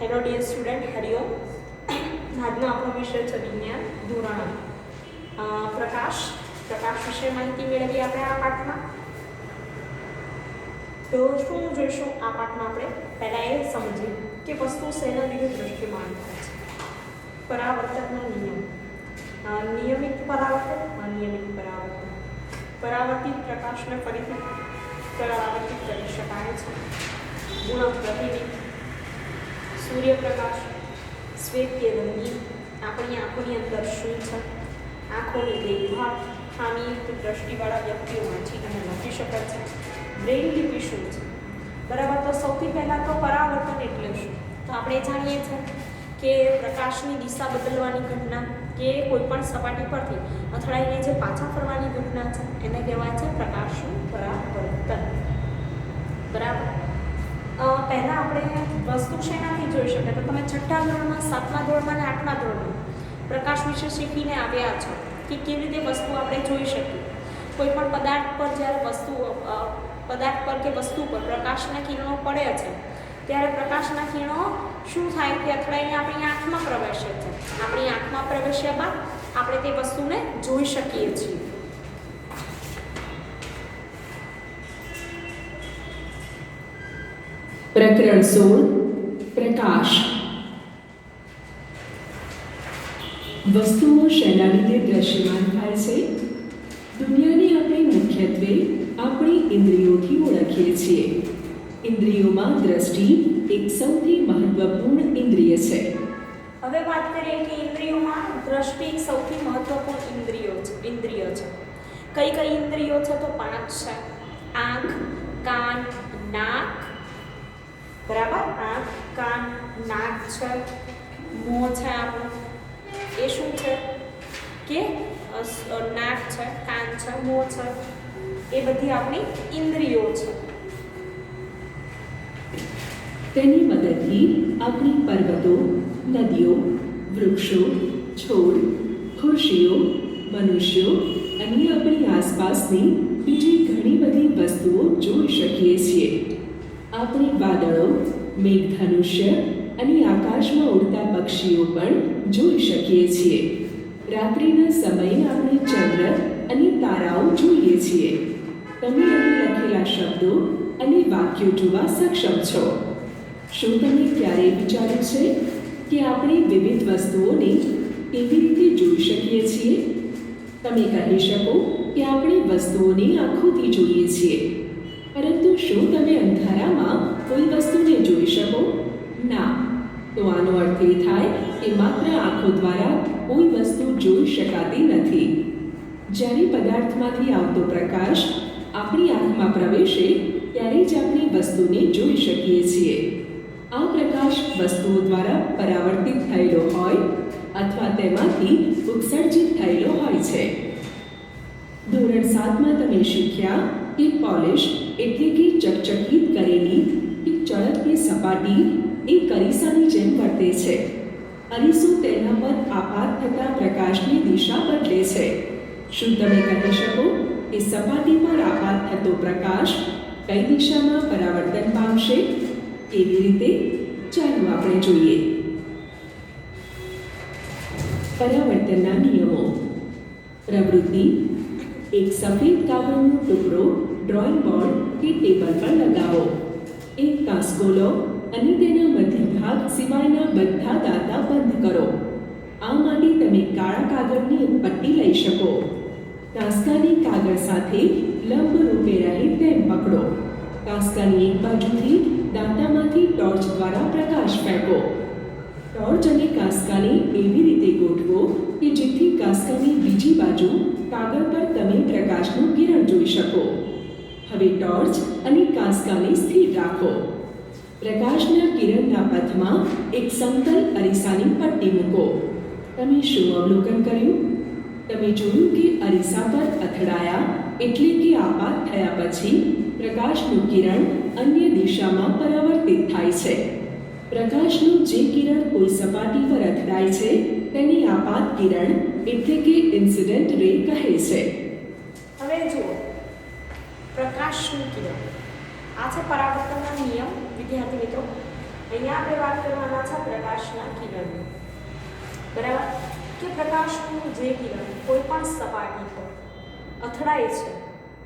Hello dear student, Hariom. આજનો આપણો વિષય છે વિજ્ઞાન ધોરણ પ્રકાશ વિશે માહિતી મેળવીએ આપણે આ પાઠમાં. તો શું જોઈશું આ પાઠમાં? આપણે પહેલાં એ સમજીએ કે વસ્તુ શેના લીધે દ્રશ્યમાન થાય છે. પરાવર્તનનો નિયમ, નિયમિત પરાવર્તન, અનિયમિત પરાવર્તન. પરાવર્તિત પ્રકાશને ફરીથી પરાવર્તિત કરી શકાય છે. ગુણક પ્રતિબિંબ, સૂર્યપ્રકાશ, શ્વેત રંગીન, આપણી આંખોની અંદર શું છે, આંખોની દેખભાળ, ખામીયુક્ત દ્રષ્ટિવાળા વ્યક્તિઓ વાંચી અને લખી શકે છે. બ્રેઇલ લિપિ શું છે? બરાબર. તો સૌથી પહેલાં તો પરાવર્તન એટલે શું? તો આપણે જાણીએ છીએ કે પ્રકાશની દિશા બદલવાની ઘટના કે કોઈપણ સપાટી પરથી અથડાઈને જે પાછા ફરવાની ઘટના છે એને કહેવાય છે પ્રકાશનું પરાવર્તન. બરાબર. પહેલાં આપણે વસ્તુ શેનાથી જોઈ શકીએ? તો તમે 6થા ધોરણમાં, 7મા ધોરણમાં અને 8મા ધોરણમાં પ્રકાશ વિશે શીખીને આવ્યા છો કે કેવી રીતે વસ્તુ આપણે જોઈ શકીએ. કોઈ પણ પદાર્થ પર જ્યારે પદાર્થ પર કે વસ્તુ પર પ્રકાશના કિરણો પડે છે ત્યારે પ્રકાશના કિરણો શું થાય કે અથડાઈને આપણી આંખમાં પ્રવેશે છે. આપણી આંખમાં પ્રવેશ્યા બાદ આપણે તે વસ્તુને જોઈ શકીએ છીએ. પ્રકરણ 16 પ્રકાશ. વસ્તુઓ શેના લીધે દ્રશ્યમાન થાય છે? દુનિયાને આપણે મુખ્યત્વે આપણી ઇન્દ્રિયોથી ઓળખીએ છીએ. ઇન્દ્રિયોમાં દ્રષ્ટિ એક સૌથી મહત્વપૂર્ણ ઇન્દ્રિય છે. હવે વાત કરીએ કે ઇન્દ્રિયોમાં દ્રષ્ટિ એક સૌથી મહત્વપૂર્ણ ઇન્દ્રિય છે. કઈ કઈ ઇન્દ્રિયો છે? તો 5 છે. આંખ, કાન, નાક. બરાબર. આંખ, કાન, નાક છે. મોં છે આપણું, એ શું છે કે નાક છે, કાન છે, મોં છે, એ બધી આપણી ઇન્દ્રિયો છે. તેની મદદથી આપણી પર્વતો, નદીઓ, વૃક્ષો, છોડ, ખુરશીઓ, મનુષ્યો અને આપણી આસપાસની બીજી ઘણી બધી વસ્તુઓ જોઈ શકીએ છીએ. આપણે વાદળો, મેઘધનુષ્ય અને આકાશમાં ઉડતા પક્ષીઓ પણ જોઈ શકીએ છીએ. રાત્રિના સમયે આપણે ચંદ્ર અને તારાઓ જોઈએ છીએ. તમે અહીં લખેલા શબ્દો અને વાક્યો જોવા સક્ષમ છો. શું તમે ક્યારેય વિચાર્યું છે કે આપણે વિવિધ વસ્તુઓને કેવી રીતે જોઈ શકીએ છીએ? તમે કહી શકો કે આપણે વસ્તુઓને આંખોથી જોઈએ છીએ, પરંતુ શું તમે અંધારામાં કોઈ વસ્તુને જોઈ શકો? ના. તો આનો અર્થ એ થાય કે માત્ર આંખો દ્વારા કોઈ વસ્તુ જોઈ શકાતી નથી. જ્યારે પદાર્થમાંથી આવતો પ્રકાશ આપણી આંખમાં પ્રવેશે ત્યારે જ આપણે વસ્તુને જોઈ શકીએ છીએ. આ પ્રકાશ વસ્તુઓ દ્વારા પરાવર્તિત થયેલો હોય અથવા તેમાંથી ઉત્સર્જિત થયેલો હોય છે. ધોરણ 7માં તમે શીખ્યા કે પોલિશ એટલે કે ચકચકિત કરેલી એક ચળકતી સપાટી એક અરીસાની જેમ વર્તે છે. અરીસો તેના પર આપાત થતા પ્રકાશની દિશા બદલે છે. શું તમે કહી શકો કે સપાટી પર આપાત થતો પ્રકાશ કઈ દિશામાં પરાવર્તન પામશે? કેવી રીતે? ચાલો આપણે જોઈએ. પરાવર્તનના નિયમો. પ્રવૃત્તિ: એક સફેદ કાગળનો ટુકડો ડ્રોઈંગ બોર્ડ કે ટેબલ પર લગાવો. એક કાંસકો લો અને તેના મધ્ય ભાગ સિવાયના બધા દાંતા બંધ કરો. આ માટે તમે કાળા કાગળની એક પટ્ટી લઈ શકો. કાંસકાને કાગળ સાથે લંબ રૂપે રહે તેમ પકડો. કાંસકાની એક બાજુથી દાંતામાંથી ટોર્ચ દ્વારા પ્રકાશ ફેંકો. ટોર્ચ અને કાંસકાને એવી રીતે ગોઠવો કે જેથી કાંસકાની બીજી બાજુ કાગળ પર તમે પ્રકાશનું કિરણ જોઈ શકો. હવે ટોર્ચ અને કાંસકાને સ્થિર રાખો. પ્રકાશના કિરણના પથમાં એક સમતલ અરીસાની પટ્ટી મૂકો. તમે શું અવલોકન કર્યું? તમે જોયું કે અરીસા પર અથડાયા એટલે કે આપાત થયા પછી પ્રકાશનું કિરણ અન્ય દિશામાં પરાવર્તિત થાય છે. પ્રકાશનું જે કિરણ કોઈ સપાટી પર અથડાય છે તેને આપાત કિરણ એટલે કે ઇન્સિડન્ટ રે કહે છે. હવે જુઓ, પ્રકાશનું કિરણ આ છે પરાવર્તનનો નિયમ. વિદ્યાર્થી મિત્રો, અહીંયા આપણે વાત કરવાના છે પ્રકાશના કિરણની. બરાબર, કે પ્રકાશનું જે કિરણ કોઈ પણ સપાટી પર અથડાય છે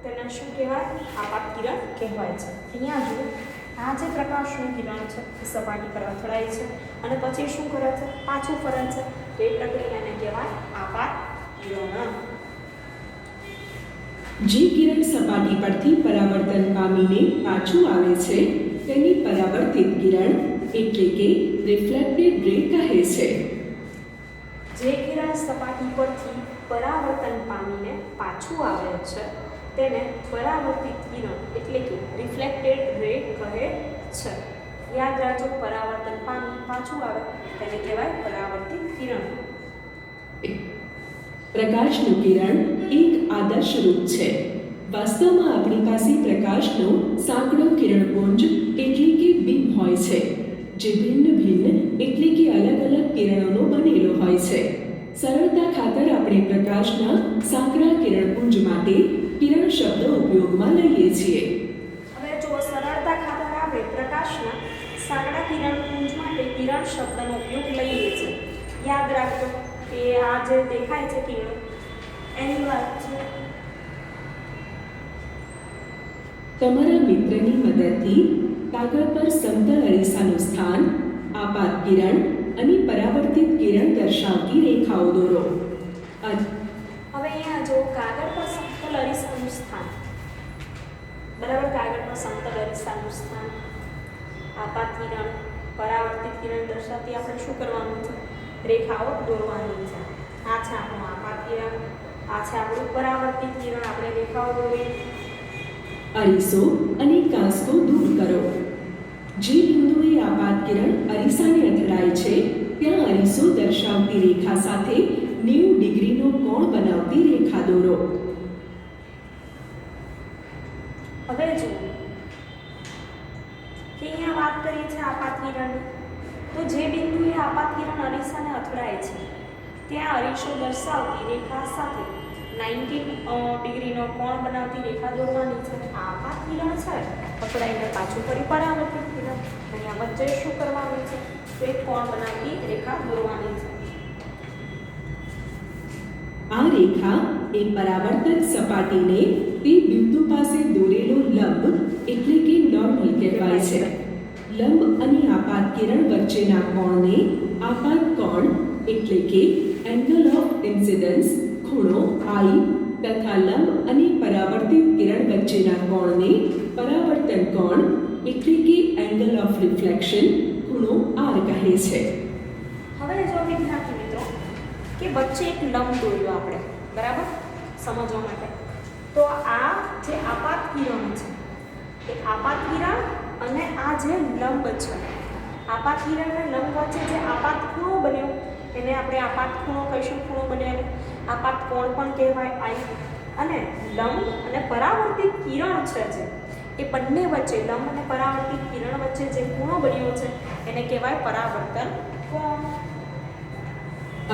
તેને શું કહેવાય? આપાત કિરણ કહેવાય છે. અહીંયા જુઓ, આ જે પ્રકાશનું કિરણ છે એ સપાટી પર અથડાય છે અને પછી શું કરે છે? પાછું ફરે છે. તો એ પ્રક્રિયાને કહેવાય આપાત કિરણ. જે કિરણ સપાટી પરથી પરાવર્તન પામીને પાછું આવે છે તેની પરાવર્તિત કિરણ એટલે કે રિફ્લેક્ટેડ રે કહે છે. જે કિરણ સપાટી પરથી પરાવર્તન પામીને પાછું આવે છે તેને પરાવર્તિત કિરણ એટલે કે રિફ્લેક્ટેડ રે કહે છે. યાદ રાખજો, પરાવર્તન પામી પાછું આવે તેને કહેવાય પરાવર્તિત કિરણ. પ્રકાશનું કિરણ એક આદર્શ રૂપ છે. વાસ્તવમાં આપણી પાસે પ્રકાશનો સાંકડો કિરણપુંજ એટલે કે બીમ હોય છે, જે ભિન્ન ભિન્ન એટલે કે અલગ અલગ કિરણોનો બનેલો હોય છે. સરળતા ખાતર આપણે પ્રકાશના સાંકડા કિરણપુંજ માટે કિરણ શબ્દ ઉપયોગમાં લઈએ છીએ. હવે જો સરળતા ખાતર આપણે પ્રકાશના સાંકડા કિરણપુંજ માટે કિરણ શબ્દનો ઉપયોગ લઈએ છીએ. યાદ રાખજો કે આ જે દેખાય છે કિરણ એની વાત છે. તમારા મિત્રની મદદથી કાગળ પર સમતલ અરીસાનું સ્થાન, આપાત કિરણ અને પરાવર્તિત કિરણ દર્શાવતી રેખાઓ દોરો. હવે અહીંયા જો કાગળ પર સમતલ અરીસાનું સ્થાન, બરાબર, કાગળ પર સમતલ અરીસાનું સ્થાન, આપાત કિરણ, પરાવર્તિત કિરણ દર્શાવતી આપણે શું કરવાનું છે? રેખાઓ દોરવાની છે. આ છે આપણું આપાત કિરણ, આ છે આપણું પરાવર્તિત કિરણ. આપણે રેખાઓ દોરીએ. અરીસો અને કાંસકો દૂર કરો. જે બિંદુએ આપાત કિરણ અરીસાને અથડાય છે ત્યાં અરીસો દર્શાવતી રેખા સાથે 90 ડિગ્રીનો કોણ બનાવતી રેખા દોરો. હવે જુઓ કે અહીંયા વાત કરીએ છીએ આપાત કિરણની, તો જે બિંદુએ આપાત કિરણ અરીસાને અથડાય છે ત્યાં અરીસો દર્શાવતી રેખા સાથે 90 ડિગ્રીનો કોણ બનાવતી રેખા દોરવાની છે. આપાત કિરણ છે અથડાઈને પાછું ફરી પરાવર્તિત કિરણ, અહીંયા વચ્ચે શું કરવાનું છે? તો એક કોણ બનાવતી રેખા દોરવાની છે. આ રેખા એ પરાવર્તન સપાટીને તે બિંદુ પાસે દોરેલો લંબ એટલે કે નોર્મલ કહેવાય છે. લંબ અને આપાત કિરણ વચ્ચેના કોણને આપાત કોણ એટલે કે એંગલ ઓફ ઇન્સિડન્સ ખૂણો I તથા લંબ અને પરાવર્તિત કિરણ વચ્ચેના કોણને પરાવર્તન કોણ એટલે કે એંગલ ઓફ રિફ્લેક્શન ખૂણો R કહે છે. હવે જો વિદ્યાર્થી મિત્રો કે વચ્ચે એક લંબ દોર્યો આપણે, બરાબર, સમજવા માટે. તો આ જે આપાત કિરણ છે એ આપાત કિરણ અને આ જે લંબ છે, આપાત કિરણ અને લંબ વચ્ચે જે આપાત ખૂણો બન્યો એને આપણે આપાત ખૂણો કહીશું. ખૂણો બન્યો આપાત કોણ પણ કહેવાય I. અને લંબ અને પરાવર્તિત કિરણ છે જે એ બંને વચ્ચે, લંબ અને પરાવર્તિત કિરણ વચ્ચે જે ખૂણો બન્યો છે એને કહેવાય પરાવર્તન કોણ.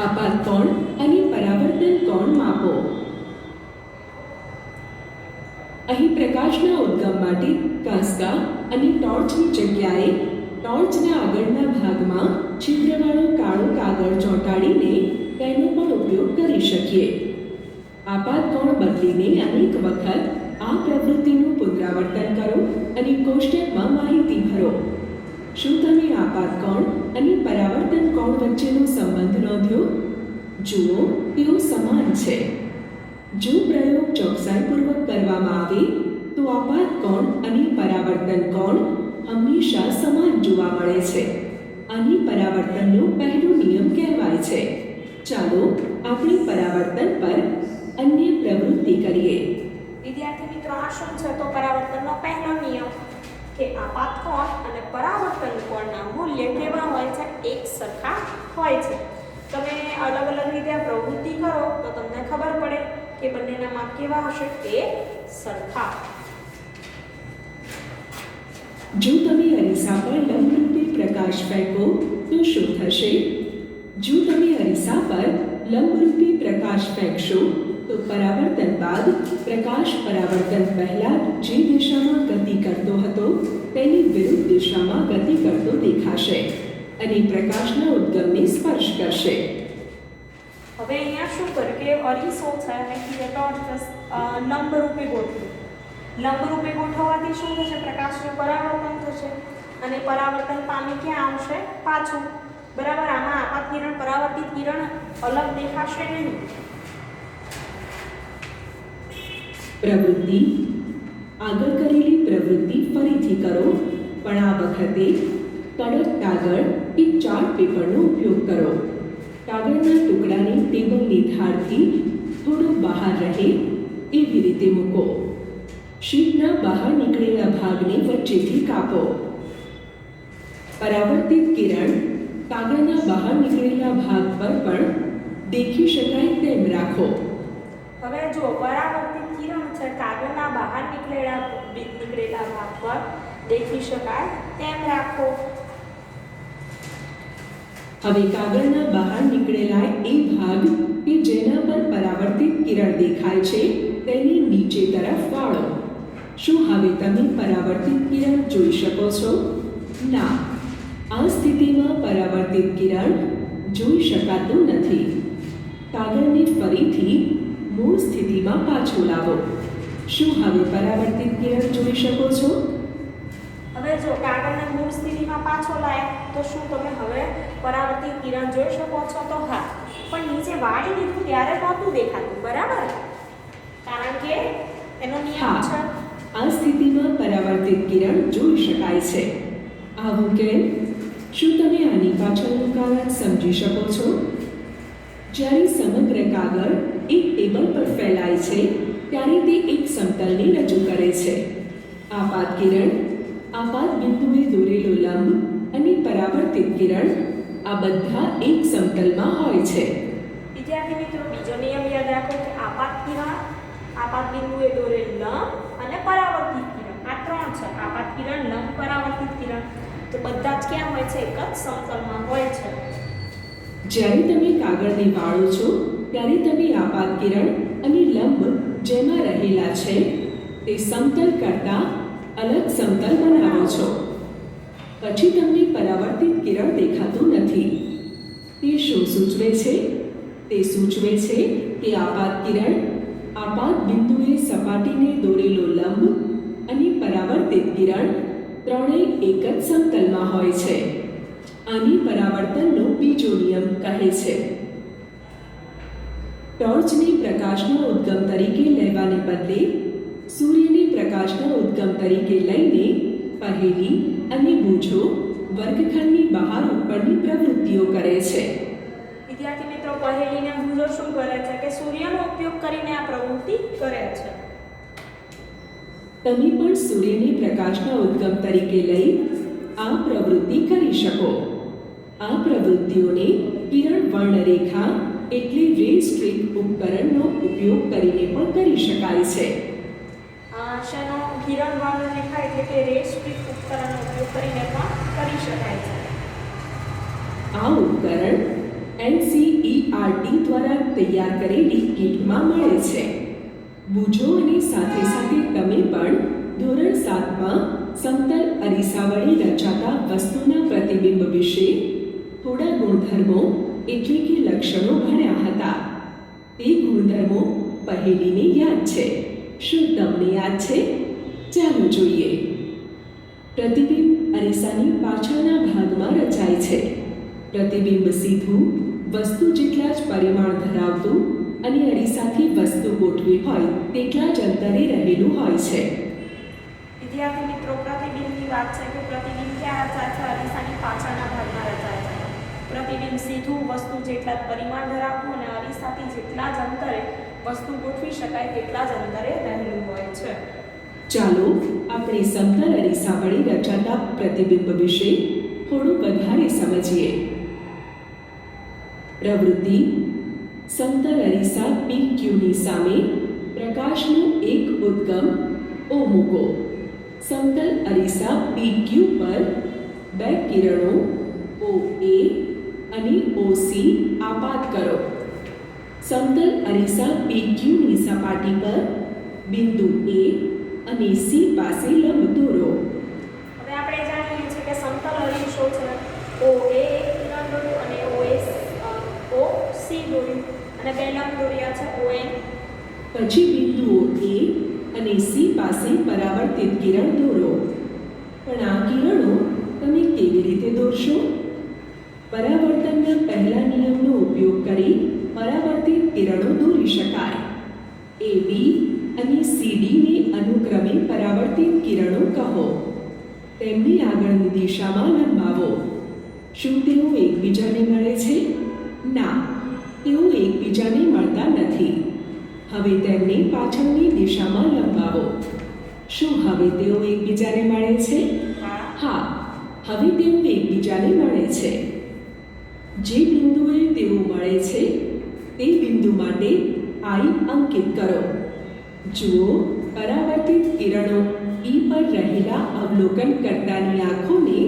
આપાત કોણ અને પરાવર્તન કોણ માપો. અહીં પ્રકાશના ઉદ્ગમ માટે કાંસકા અને ટોર્ચની જગ્યાએ ટોર્ચના આગળના ભાગમાં છિદ્રવાળો કાળો કાગળ ચોંટાડીને તેનો પણ ઉપયોગ કરી શકીએ. આપાત કોણ બદલીને અનેક વખત આ પ્રવૃત્તિનું પુનરાવર્તન કરો અને કોષ્ટકમાં માહિતી ભરો. શું તમે આપાત કોણ અને પરાવર્તન કોણ વચ્ચેનો સંબંધ નોંધ્યો? જુઓ, તેઓ સમાન છે. જો પ્રયોગ ચોકસાઈપૂર્વક કરવામાં આવે તો આપાત કોણ અને પરાવર્તન કોણ હંમેશા સમાન જોવા મળે છે. આને પરાવર્તનનો પહેલો નિયમ કહેવાય છે. ચાલો આપણે પરાવર્તન પર અન્ય પ્રવૃત્તિ કરીએ. વિદ્યાર્થી મિત્રો, આ શું છે? તો પરાવર્તનનો પહેલો નિયમ કે આપાત કોણ અને પરાવર્તન કોણના મૂલ્ય કેવા હોય છે? એક સરખા હોય છે. તમે અલગ અલગ રીતે પ્રવૃત્તિ કરો તો તમને ખબર પડે કે બંનેના માપ કેવા હશે? એક સરખા. જો તમે અરીસા પર લંબરૂપી પ્રકાશ ફેંકો તો શું થશે? જો તમે અરીસા પર લંબરૂપી પ્રકાશ ફેંકશો તો પરાવર્તન બાદ પ્રકાશ પરાવર્તન પહેલા જે દિશામાં ગતિ કરતો હતો તેની વિરુદ્ધ દિશામાં ગતિ કરતો દેખાશે અને પ્રકાશના ઉદ્ગમને સ્પર્શ કરશે. હવે અહીંયા શું કર્યું કે અરીસો છે અને ટોર્ચ લંબ રૂપે ગોઠવ્યું. લંબ રૂપે ગોઠવવાથી શું થશે? પ્રકાશનું પરાવર્તન થશે અને પરાવર્તન પામી ક્યાં આવશે? પાછું. બરાબર. આમાં આપાત કિરણ પરાવર્તિત કિરણ અલગ દેખાશે નહીં. પ્રવૃત્તિ. આગળ કરેલી પ્રવૃત્તિ ફરીથી કરો, પણ આ વખતે કડક કાગળ કે ચાર્ટ પેપરનો ઉપયોગ કરો. કાગળના ટુકડાને ટેબલની ધારથી થોડો બહાર રહે એવી રીતે મૂકો. શીટના બહાર નીકળેલા ભાગને વચ્ચેથી કાપો. પરાવર્તિત કિરણ કાગળના બહાર નીકળેલા ભાગ પર પણ દેખી શકાય તેમ રાખો. હવે જો પરાવર્તિત કિરણ છે કાગળના બહાર નીકળેલા ભાગ પર દેખી શકાય તેમ રાખો. હવે કાગળના બહાર નીકળેલા એ ભાગ કે જેના પર પરાવર્તિત કિરણ દેખાય છે તેની નીચે તરફ વાળો. શું હવે તમે પરાવર્તિત કિરણ જોઈ શકો છો? ના, આ સ્થિતિમાં પરાવર્તિત કિરણ જોઈ શકાતું નથી. કાગળને ફરીથી મૂળ સ્થિતિમાં પાછું લાવો. શું હવે પરાવર્તિત કિરણ જોઈ શકો છો? હવે જો કાગળને મૂળ સ્થિતિમાં પાછો લાવ્યા તો શું તમે હવે પરાવર્તિત કિરણ જોઈ શકો છો? તો હા, પણ નીચે વાળી દીધું ત્યારે નહોતું દેખાતું. બરાબર. કારણ કે એનો નિયમ છે. આ સ્થિતિમાં પરાવર્તિત કિરણ જોઈ શકાય છે. આવું કેમ? શું તમે આની પાછળનું કારણ સમજી શકો છો? જ્યારે સમગ્ર કાગળ એક ટેબલ પર ફેલાય છે ત્યારે તે એક સમતલને રજૂ કરે છે. આપાત કિરણ, આપાત બિંદુએ દોરેલો લંબ અને પરાવર્તિત કિરણ આ બધા એક સમતલમાં હોય છે. વિદ્યાર્થી મિત્રો, બીજો નિયમ યાદ રાખો કે આપાત કિરણ, આપાત બિંદુએ દોરેલ લંબ અને પરાવર્તિત કિરણ આ ત્રણ છે. આપાત કિરણ, લંબ, પરાવર્તિત કિરણ તો બધા જ ક્યાં હોય છે? એક જ સમતલમાં હોય છે. જ્યારે તમે કાગળને વાળો છો ત્યારે તમે આપાત કિરણ અને લંબ જેમાં રહેલા છે તે સમતલ કરતાં અલગ સમતલ બનાવો છો. પછી તમને પરાવર્તિત કિરણ દેખાતું નથી. તે શું સૂચવે છે? તે સૂચવે છે કે આપાત કિરણ આપાત બિંદુએ સપાટીને દોરેલો લંબ અને પરાવર્તિત કિરણ ત્રણેય એક જ સમતલમાં હોય છે. આની પરાવર્તનનો બીજો નિયમ કહે છે. ટોર્ચને પ્રકાશના ઉદ્ગમ તરીકે લેવાને બદલે સૂર્યને પ્રકાશના ઉદ્ગમ તરીકે લઈને પહેલી અને બૂझो વર્ગખંડની બહાર ઉપરની પ્રવૃત્તિઓ કરે છે. વિદ્યાર્થી મિત્રો, પહેલીને બૂझो શું કરે છે કે સૂર્યનો ઉપયોગ કરીને આ પ્રવૃત્તિ કરે છે. તમે પણ સૂર્યને પ્રકાશના ઉદ્ગમ તરીકે લઈ આ પ્રવૃત્તિ કરી શકો. આ પ્રવૃત્તિઓને કિરણ વર્ણરેખા એટલે રે સ્ટ્રીક ઉપકરણનો ઉપયોગ કરીને પણ કરી શકાય છે. શેનો? કિરણ વર્ણરેખા એટલે કે રે સ્ટ્રીક ઉપકરણનો ઉપયોગ કરીને પણ કરી શકાય છે. આ ઉપકરણ NCERT દ્વારા તૈયાર કરેલી કીટમાં મળે છે. બૂझो અને સાથે સાથે તમે પણ ધોરણ 7માં સમતલ અરીસા વડે રચાતા વસ્તુના પ્રતિબિંબ વિશે થોડા ગુણધર્મો એટલે કે લક્ષણો ભણ્યા હતા. તે ગુણધર્મો પહેલીને યાદ છે. શું તમને યાદ છે? ચાલો જોઈએ. પ્રતિબિંબ અરીસાની પાછળના ભાગમાં રચાય છે. પ્રતિબિંબ સીધું વસ્તુ જેટલા જ પરિમાણ ધરાવતું અને અરીસાથી વસ્તુ ગોઠવી હોય તેટલા જ અંતરે રહેલું હોય છે. વિદ્યાર્થી મિત્રો, પ્રતિબિંબની વાત છે કે પ્રતિબિંબ ક્યાં રચાય છે? અરીસાની પાછળના ભાગમાં રચાય છે. પ્રતિબિંબ સીધું વસ્તુ જેટલા જ પરિમાણ ધરાવતું અને અરીસાથી જેટલા જ અંતરે વસ્તુ ગોઠવી શકાય તેટલા જ અંતરે રહેલું હોય છે. ચાલો આપણે સમતલ અરીસા વડે રચાતા પ્રતિબિંબ વિશે થોડું વધારે સમજીએ. પ્રવૃત્તિ. સમતલ અરીસા PQની સામે પ્રકાશનું એક ઉદ્ગમ O મૂકો. સમતલ અરીસા PQ પર બે કિરણો OA અને OC આપાત કરો. સમતલ અરીસા PQની સપાટી પર બિંદુ A અને C પાસે લંબ દોરો. હવે પહેલા દોર્યા છે ON. પછી બિંદુઓ A અને C પાસે પરાવર્તિત કિરણ દોરો. પણ આ કિરણો તમે કેવી રીતે દોરશો? પરાવર્તનના પહેલા નિયમનો ઉપયોગ કરી પરાવર્તિત કિરણો દોરી શકાય. AB અને CD ને અનુક્રમે પરાવર્તિત કિરણો કહો. તેમની આગળની દિશામાં લંબાવો. શું તેઓ એકબીજાને મળે છે? ના, તેઓ એકબીજાને મળતા નથી. હવે તેમને પાછળની દિશામાં લંબાવો. શું હવે તેઓ એકબીજાને મળે છે? હા, હવે તેઓ એકબીજાને મળે છે. જે બિંદુએ તેઓ મળે છે તે બિંદુ માટે I અંકિત કરો. જુઓ, પરાવર્તિત કિરણો E પર રહેલા અવલોકનકર્તાની આંખોને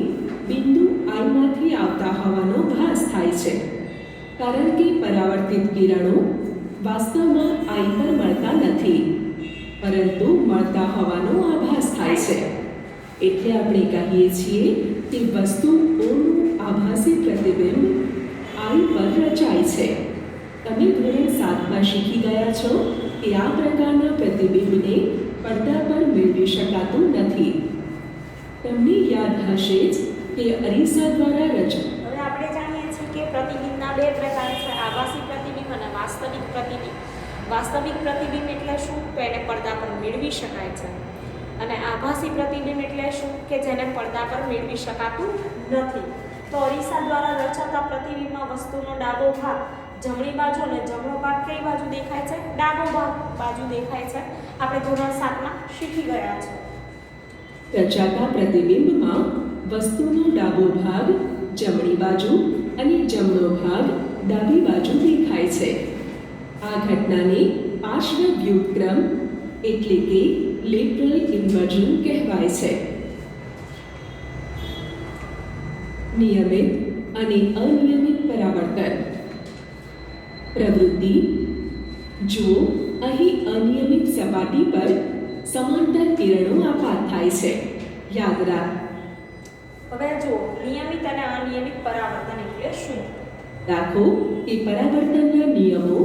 બિંદુ I માંથી આવતા હોવાનો ભાસ થાય છે, કારણ કે પરાવર્તિત કિરણો વાસ્તવમાં I પર મળતા નથી, પરંતુ મળતા હોવાનો આભાસ થાય છે. એટલે આપણે કહીએ છીએ કે વસ્તુઓનું આભાસી પ્રતિબિંબ I પર રચાય છે. તમે ધોરણ 7માં શીખી ગયા છો કે આ પ્રકારના પ્રતિબિંબને પડદા પર મેળવી શકાતું નથી. તમને યાદ હશે જ કે અરીસા દ્વારા હવે આપણે જાણીએ છીએ કે પ્રતિબિંબના બે પ્રકાર છે, આભાસી પ્રતિબિંબ અને વાસ્તવિક પ્રતિબિંબ. વાસ્તવિક પ્રતિબિંબ એટલે શું? તો એને પડદા પર મેળવી શકાય છે. અને આભાસી પ્રતિબિંબ એટલે શું? કે જેને પડદા પર મેળવી શકાતું નથી. તો અરીસા દ્વારા રચાતા પ્રતિબિંબમાં વસ્તુનો ડાબો ભાગ જમણી બાજુ અને જમણો ભાગ કઈ બાજુ દેખાય છે? ડાબો બાજુ દેખાય છે. આપણે ધોરણ 7માં શીખી ગયા છે. રચાતા પ્રતિબિંબમાં વસ્તુનો ડાબો ભાગ જમણી બાજુ અને જમણો ભાગ ડાબી બાજુ દેખાય છે. આ ઘટનાને પાર્શ્વ વ્યુત્ક્રમ એટલે કે લેટરલ ઇન્વર્ઝન કહેવાય છે. નિયમિત અને અનિયમિત પરાવર્તન. પ્રવૃત્તિ. જુઓ, અહીં અનિયમિત સપાટી પર સમાંતર કિરણો આપાત થાય છે. યાદ રાખ. હવે જુઓ, નિયમિત અને અનિયમિત પરાવર્તન એટલે શું? રાખો કે પરાવર્તનના નિયમો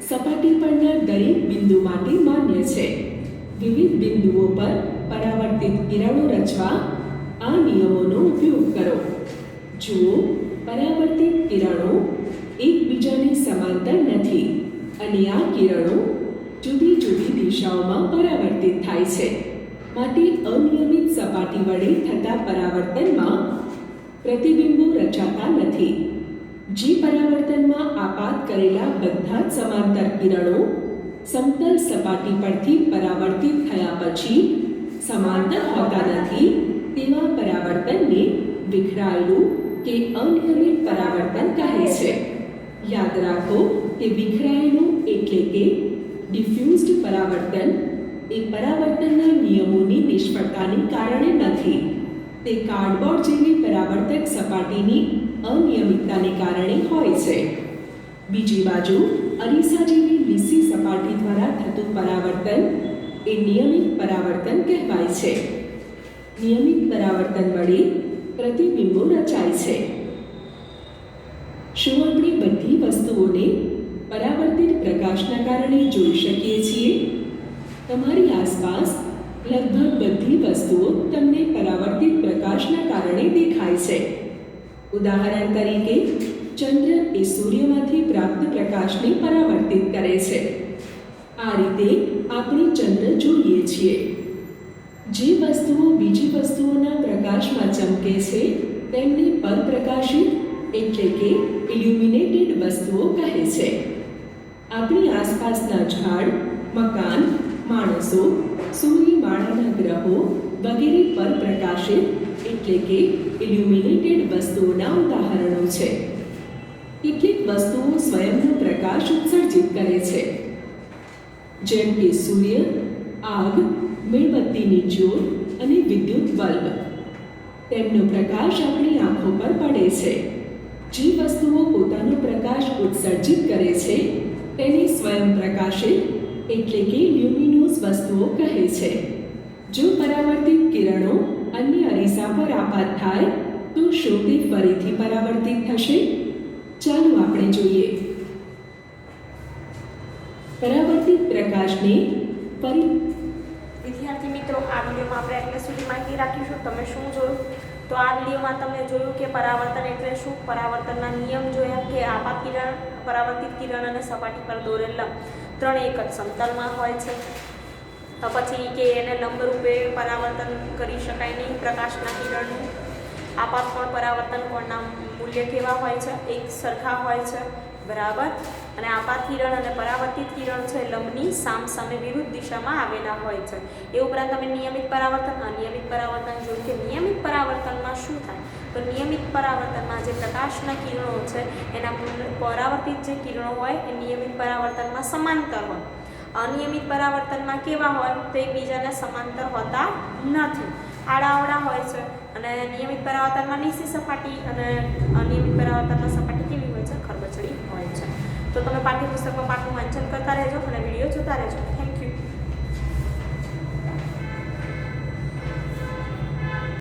સપાટી પરના દરેક બિંદુ માટે માન્ય છે. વિવિધ બિંદુઓ પર પરાવર્તિત કિરણો રચવા આ નિયમોનો ઉપયોગ કરો. જુઓ, પરાવર્તિત કિરણો એકબીજાની સમાંતર નથી અને આ કિરણો જુદી જુદી દિશાઓમાં પરાવર્તિત થાય છે. માટે અનિયમિત સપાટી વડે થતા પરાવર્તનમાં પ્રતિબિંબો રચાતા નથી. જે પરાવર્તનમાં આપાત કરેલા બધા જ સમાંતર કિરણો સમતલ સપાટી પરથી પરાવર્તિત થયા પછી સમાંતર હોતા નથી તેવા પરાવર્તનને વિખરાયેલું કે અનિયમિત પરાવર્તન કહે છે. યાદ રાખો કે વિખરાયેલું એટલે કે ડિફ્યુઝડ પરાવર્તન એ પરાવર્તનના નિયમોની નિષ્ફળતાને કારણે નથી, તે કાર્ડબોર્ડ જેવી પરાવર્તક સપાટીની અનિયમિતતાને કારણે હોય છે. બીજી બાજુ અરીસા જેવી લીસી સપાટી દ્વારા થતું પરાવર્તન એ નિયમિત પરાવર્તન કહેવાય છે. નિયમિત પરાવર્તન વડે પ્રતિબિંબો રચાય છે. શું આપણે બધી વસ્તુઓને પરાવર્તિત પ્રકાશના કારણે જોઈ શકીએ છીએ? તમારી આસપાસ લગભગ બધી વસ્તુઓ તમને પરાવર્તિત પ્રકાશના કારણે દેખાય છે. ઉદાહરણ તરીકે, ચંદ્ર એ સૂર્યમાંથી પ્રાપ્ત પ્રકાશને પરાવર્તિત કરે છે. આ રીતે આપણે ચંદ્ર જોઈએ છીએ. જે વસ્તુઓ બીજી વસ્તુઓના પ્રકાશમાં ચમકે છે તેમને પરપ્રકાશિત એટલે કે ઇલ્યુમિનેટેડ વસ્તુઓ કહે છે. આપણી આસપાસના ઝાડ, મકાન, માણસો, સૂર્યમાળાના ગ્રહો વગેરે પરપ્રકાશિત એટલે કે ઇલ્યુમિનેટેડ વસ્તુઓના ઉદાહરણો છે. કેટલીક વસ્તુઓ સ્વયંનો પ્રકાશ ઉત્સર્જિત કરે છે, જેમ કે સૂર્ય, આગ, મીણબત્તીની જ્યોત અને વિદ્યુત બલ્બ. તેમનો પ્રકાશ આપણી આંખો પર પડે છે. જે વસ્તુઓ પોતાનો પ્રકાશ ઉત્સર્જિત કરે છે તેને સ્વયં પ્રકાશિત એટલે કે લ્યુમિનોસ વસ્તુઓ કહે છે. જો પરાવર્તિત કિરણો અન્ય અરીસા પર આપાત થાય તો શું તે ફરીથી પરાવર્તિત થશે? ચાલો આપણે જોઈએ. પ્રકાશને પરી વિદ્યાર્થી મિત્રો, આ વિડીયોમાં આપણે એટલે સુધી માહિતી રાખીશું. તમે શું જોયું? તો આ વિડીયોમાં તમે જોયું કે પરાવર્તન એટલે શું, પરાવર્તનના નિયમ જોયા કે આપાત કિરણ, પરાવર્તિત કિરણ અને સપાટી પર દોરેલ લંબ ત્રણે એક જ સમતલમાં હોય છે. પછી કે એને લંબ રૂપે પરાવર્તન કરી શકાય નહીં પ્રકાશના કિરણનું. આપાત કોણ, પરાવર્તન કોણના મૂલ્ય કેવા હોય છે? એક સરખા હોય છે, બરાબર. અને આપાત કિરણ અને પરાવર્તિત કિરણ છે લંબની સામે વિરુદ્ધ દિશામાં આવેલા હોય છે. એ ઉપરાંત તમે નિયમિત પરાવર્તન, અનિયમિત પરાવર્તન જોયું કે નિયમિત પરાવર્તનમાં શું થાય? તો નિયમિત પરાવર્તનમાં જે પ્રકાશના કિરણો છે એના પરાવર્તિત જે કિરણો હોય એ નિયમિત પરાવર્તનમાં સમાંતર હોય. અનિયમિત પરાવર્તનમાં કેવા હોય? તો એકબીજાને સમાંતર હોતા નથી, આડાઅવળા હોય છે. અને નિયમિત પરાવર્તનમાં નીચી સપાટી અને અનિયમિત પરાવર્તનમાં સપાટી કેવી હોય છે? ખરબચડી હોય છે. તો તમે પાઠ્યપુસ્તકમાં પાઠનું વાંચન કરતા રહેજો અને વિડીયો જોતા રહેજો. Thank you.